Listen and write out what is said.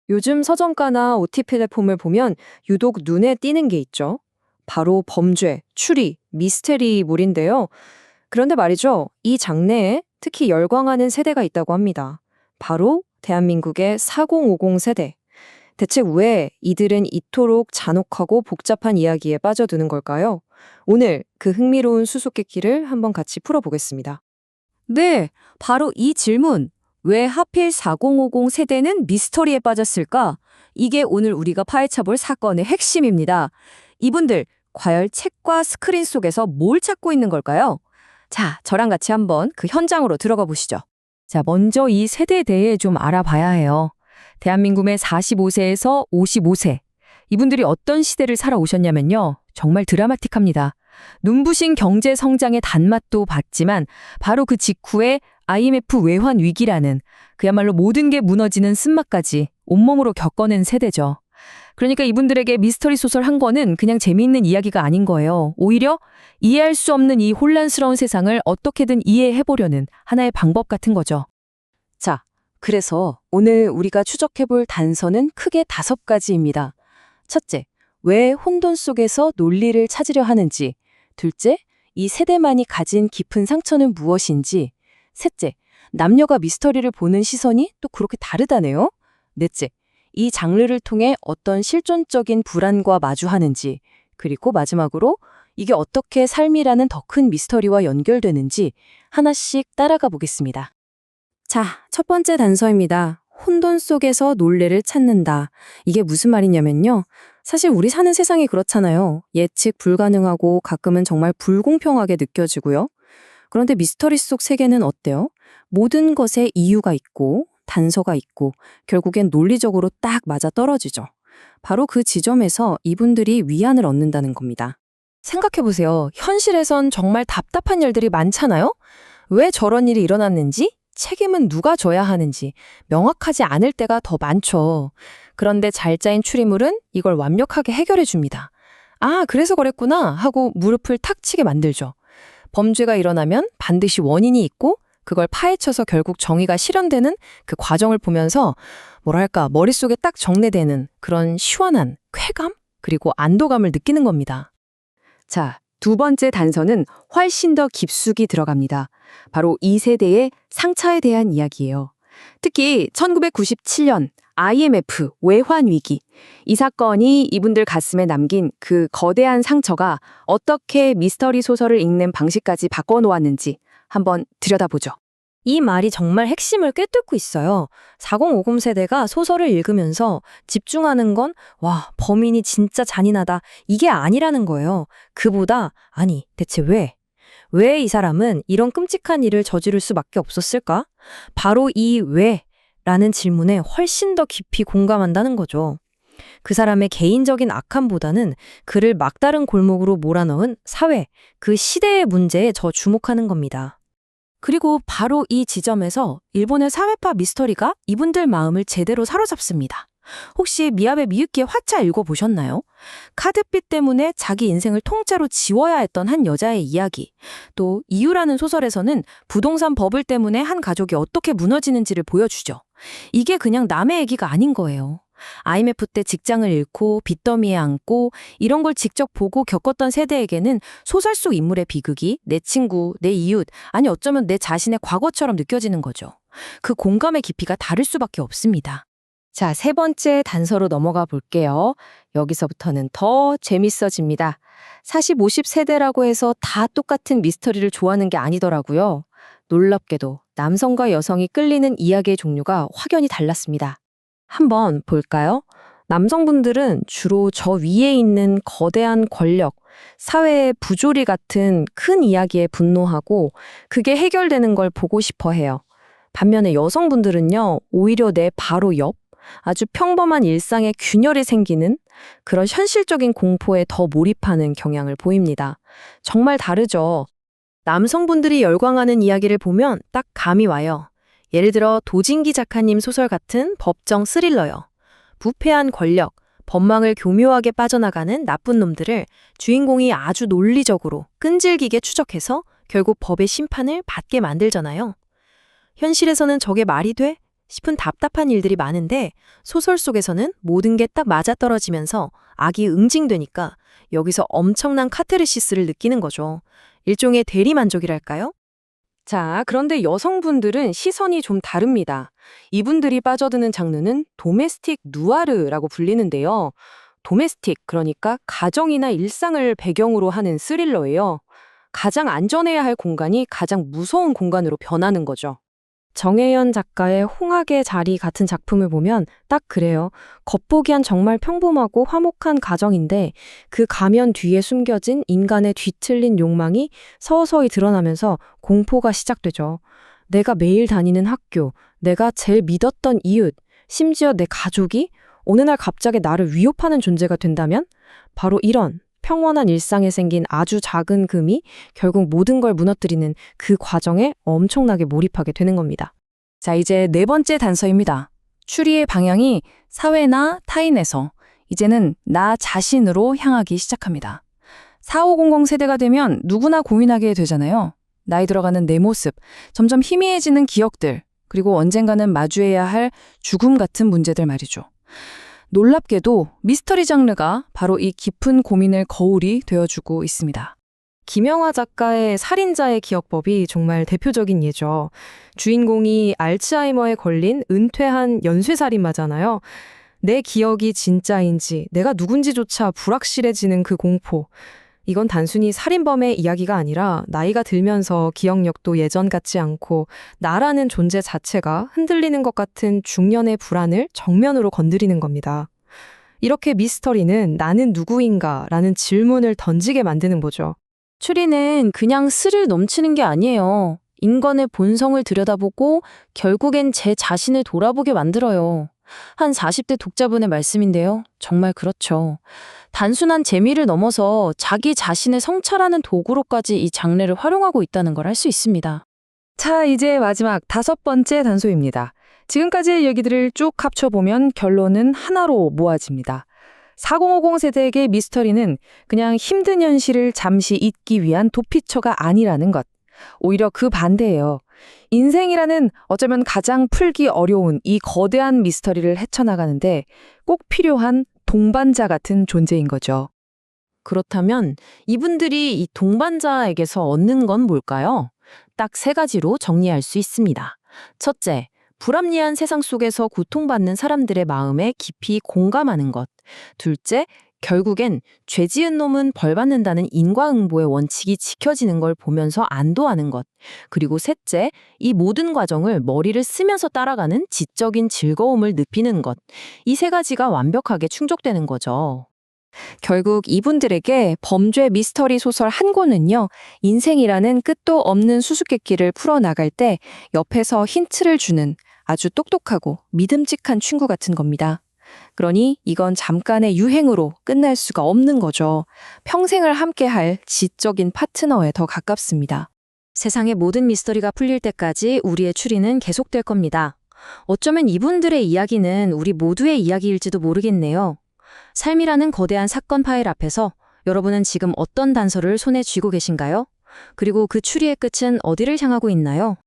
요즘 서점가나 OT 플랫폼을 보면 유독 눈에 띄는 게 있죠. 바로 범죄, 추리, 미스테리물인데요. 그런데 말이죠. 이 장르에 특히 열광하는 세대가 있다고 합니다. 바로 대한민국의 4050 세대. 대체 왜 이들은 이토록 잔혹하고 복잡한 이야기에 빠져드는 걸까요? 오늘 그 흥미로운 수수께끼를 한번 같이 풀어보겠습니다. 네, 바로 이 질문. 왜 하필 4050 세대는 미스터리에 빠졌을까? 이게 오늘 우리가 파헤쳐볼 사건의 핵심입니다. 이분들, 과연 책과 스크린 속에서 뭘 찾고 있는 걸까요? 자, 저랑 같이 한번 그 현장으로 들어가 보시죠. 자, 먼저 이 세대에 대해 좀 알아봐야 해요. 대한민국의 45세에서 55세. 이분들이 어떤 시대를 살아오셨냐면요. 정말 드라마틱합니다. 눈부신 경제 성장의 단맛도 봤지만 바로 그 직후에 IMF 외환 위기라는 그야말로 모든 게 무너지는 쓴맛까지 온몸으로 겪어낸 세대죠. 그러니까 이분들에게 미스터리 소설 한 권은 그냥 재미있는 이야기가 아닌 거예요. 오히려 이해할 수 없는 이 혼란스러운 세상을 어떻게든 이해해보려는 하나의 방법 같은 거죠. 자, 그래서 오늘 우리가 추적해볼 단서는 크게 5가지입니다. 첫째, 왜 혼돈 속에서 논리를 찾으려 하는지. 둘째, 이 세대만이 가진 깊은 상처는 무엇인지. 셋째, 남녀가 미스터리를 보는 시선이 또 그렇게 다르다네요. 넷째, 이 장르를 통해 어떤 실존적인 불안과 마주하는지. 그리고 마지막으로 이게 어떻게 삶이라는 더 큰 미스터리와 연결되는지 하나씩 따라가 보겠습니다. 자, 첫 번째 단서입니다. 혼돈 속에서 논리를 찾는다. 이게 무슨 말이냐면요. 사실 우리 사는 세상이 그렇잖아요. 예측 불가능하고 가끔은 정말 불공평하게 느껴지고요. 그런데 미스터리 속 세계는 어때요? 모든 것에 이유가 있고 단서가 있고 결국엔 논리적으로 딱 맞아떨어지죠. 바로 그 지점에서 이분들이 위안을 얻는다는 겁니다. 생각해보세요. 현실에선 정말 답답한 일들이 많잖아요? 왜 저런 일이 일어났는지? 책임은 누가 져야 하는지 명확하지 않을 때가 더 많죠. 그런데 잘 짜인 추리물은 이걸 완벽하게 해결해 줍니다. 아, 그래서 그랬구나 하고 무릎을 탁 치게 만들죠. 범죄가 일어나면 반드시 원인이 있고 그걸 파헤쳐서 결국 정의가 실현되는 그 과정을 보면서 뭐랄까 머릿속에 딱 정리되는 그런 시원한 쾌감 그리고 안도감을 느끼는 겁니다. 자, 두 번째 단서는 훨씬 더 깊숙이 들어갑니다. 바로 이 세대의 상처에 대한 이야기예요. 특히 1997년 IMF 외환 위기. 이 사건이 이분들 가슴에 남긴 그 거대한 상처가 어떻게 미스터리 소설을 읽는 방식까지 바꿔놓았는지 한번 들여다보죠. 이 말이 정말 핵심을 꿰뚫고 있어요. 4050 세대가 소설을 읽으면서 집중하는 건 와, 범인이 진짜 잔인하다. 이게 아니라는 거예요. 그보다 아니, 대체 왜? 왜 이 사람은 이런 끔찍한 일을 저지를 수밖에 없었을까? 바로 이 왜라는 질문에 훨씬 더 깊이 공감한다는 거죠. 그 사람의 개인적인 악함보다는 그를 막다른 골목으로 몰아넣은 사회, 그 시대의 문제에 더 주목하는 겁니다. 그리고 바로 이 지점에서 일본의 사회파 미스터리가 이분들 마음을 제대로 사로잡습니다. 혹시 미야베 미유키의 화차 읽어보셨나요? 카드빚 때문에 자기 인생을 통째로 지워야 했던 한 여자의 이야기. 또 이유라는 소설에서는 부동산 버블 때문에 한 가족이 어떻게 무너지는지를 보여주죠. 이게 그냥 남의 얘기가 아닌 거예요. IMF 때 직장을 잃고 빚더미에 앉고 이런 걸 직접 보고 겪었던 세대에게는 소설 속 인물의 비극이 내 친구, 내 이웃, 아니 어쩌면 내 자신의 과거처럼 느껴지는 거죠. 그 공감의 깊이가 다를 수밖에 없습니다. 자, 세 번째 단서로 넘어가 볼게요. 여기서부터는 더 재밌어집니다. 40, 50 세대라고 해서 다 똑같은 미스터리를 좋아하는 게 아니더라고요. 놀랍게도 남성과 여성이 끌리는 이야기의 종류가 확연히 달랐습니다. 한번 볼까요? 남성분들은 주로 저 위에 있는 거대한 권력, 사회의 부조리 같은 큰 이야기에 분노하고 그게 해결되는 걸 보고 싶어 해요. 반면에 여성분들은요, 오히려 내 바로 옆, 아주 평범한 일상에 균열이 생기는 그런 현실적인 공포에 더 몰입하는 경향을 보입니다. 정말 다르죠. 남성분들이 열광하는 이야기를 보면 딱 감이 와요. 예를 들어 도진기 작가님 소설 같은 법정 스릴러요. 부패한 권력, 법망을 교묘하게 빠져나가는 나쁜 놈들을 주인공이 아주 논리적으로 끈질기게 추적해서 결국 법의 심판을 받게 만들잖아요. 현실에서는 저게 말이 돼? 싶은 답답한 일들이 많은데 소설 속에서는 모든 게 딱 맞아떨어지면서 악이 응징되니까 여기서 엄청난 카타르시스를 느끼는 거죠. 일종의 대리만족이랄까요? 자, 그런데 여성분들은 시선이 좀 다릅니다. 이분들이 빠져드는 장르는 도메스틱 누아르라고 불리는데요. 도메스틱, 그러니까 가정이나 일상을 배경으로 하는 스릴러예요. 가장 안전해야 할 공간이 가장 무서운 공간으로 변하는 거죠. 정혜연 작가의 홍학의 자리 같은 작품을 보면 딱 그래요. 겉보기엔 정말 평범하고 화목한 가정인데 그 가면 뒤에 숨겨진 인간의 뒤틀린 욕망이 서서히 드러나면서 공포가 시작되죠. 내가 매일 다니는 학교, 내가 제일 믿었던 이웃, 심지어 내 가족이 어느 날 갑자기 나를 위협하는 존재가 된다면 바로 이런 평온한 일상에 생긴 아주 작은 금이 결국 모든 걸 무너뜨리는 그 과정에 엄청나게 몰입하게 되는 겁니다. 자, 이제 네 번째 단서입니다. 추리의 방향이 사회나 타인에서 이제는 나 자신으로 향하기 시작합니다. 4500 세대가 되면 누구나 고민하게 되잖아요. 나이 들어가는 내 모습, 점점 희미해지는 기억들, 그리고 언젠가는 마주해야 할 죽음 같은 문제들 말이죠. 놀랍게도 미스터리 장르가 바로 이 깊은 고민을 거울이 되어주고 있습니다. 김영하 작가의 살인자의 기억법이 정말 대표적인 예죠. 주인공이 알츠하이머에 걸린 은퇴한 연쇄살인마잖아요. 내 기억이 진짜인지 내가 누군지조차 불확실해지는 그 공포. 이건 단순히 살인범의 이야기가 아니라 나이가 들면서 기억력도 예전 같지 않고 나라는 존재 자체가 흔들리는 것 같은 중년의 불안을 정면으로 건드리는 겁니다. 이렇게 미스터리는 나는 누구인가 라는 질문을 던지게 만드는 거죠. 추리는 그냥 스릴 넘치는 게 아니에요. 인간의 본성을 들여다보고 결국엔 제 자신을 돌아보게 만들어요. 한 40대 독자분의 말씀인데요. 정말 그렇죠. 단순한 재미를 넘어서 자기 자신을 성찰하는 도구로까지 이 장르를 활용하고 있다는 걸 알 수 있습니다. 자, 이제 마지막 5번째 단소입니다. 지금까지의 얘기들을 쭉 합쳐보면 결론은 하나로 모아집니다. 4050 세대에게 미스터리는 그냥 힘든 현실을 잠시 잊기 위한 도피처가 아니라는 것. 오히려 그 반대예요. 인생이라는 어쩌면 가장 풀기 어려운 이 거대한 미스터리를 헤쳐나가는데 꼭 필요한 동반자 같은 존재인 거죠. 그렇다면 이분들이 이 동반자에게서 얻는 건 뭘까요? 딱 3가지로 정리할 수 있습니다. 첫째, 불합리한 세상 속에서 고통받는 사람들의 마음에 깊이 공감하는 것. 둘째, 결국엔 죄 지은 놈은 벌 받는다는 인과응보의 원칙이 지켜지는 걸 보면서 안도하는 것. 그리고 셋째, 이 모든 과정을 머리를 쓰면서 따라가는 지적인 즐거움을 느끼는 것. 이 3가지가 완벽하게 충족되는 거죠. 결국 이분들에게 범죄 미스터리 소설 한 권은요, 인생이라는 끝도 없는 수수께끼를 풀어나갈 때 옆에서 힌트를 주는 아주 똑똑하고 믿음직한 친구 같은 겁니다. 그러니 이건 잠깐의 유행으로 끝날 수가 없는 거죠. 평생을 함께할 지적인 파트너에 더 가깝습니다. 세상의 모든 미스터리가 풀릴 때까지 우리의 추리는 계속될 겁니다. 어쩌면 이분들의 이야기는 우리 모두의 이야기일지도 모르겠네요. 삶이라는 거대한 사건 파일 앞에서 여러분은 지금 어떤 단서를 손에 쥐고 계신가요? 그리고 그 추리의 끝은 어디를 향하고 있나요?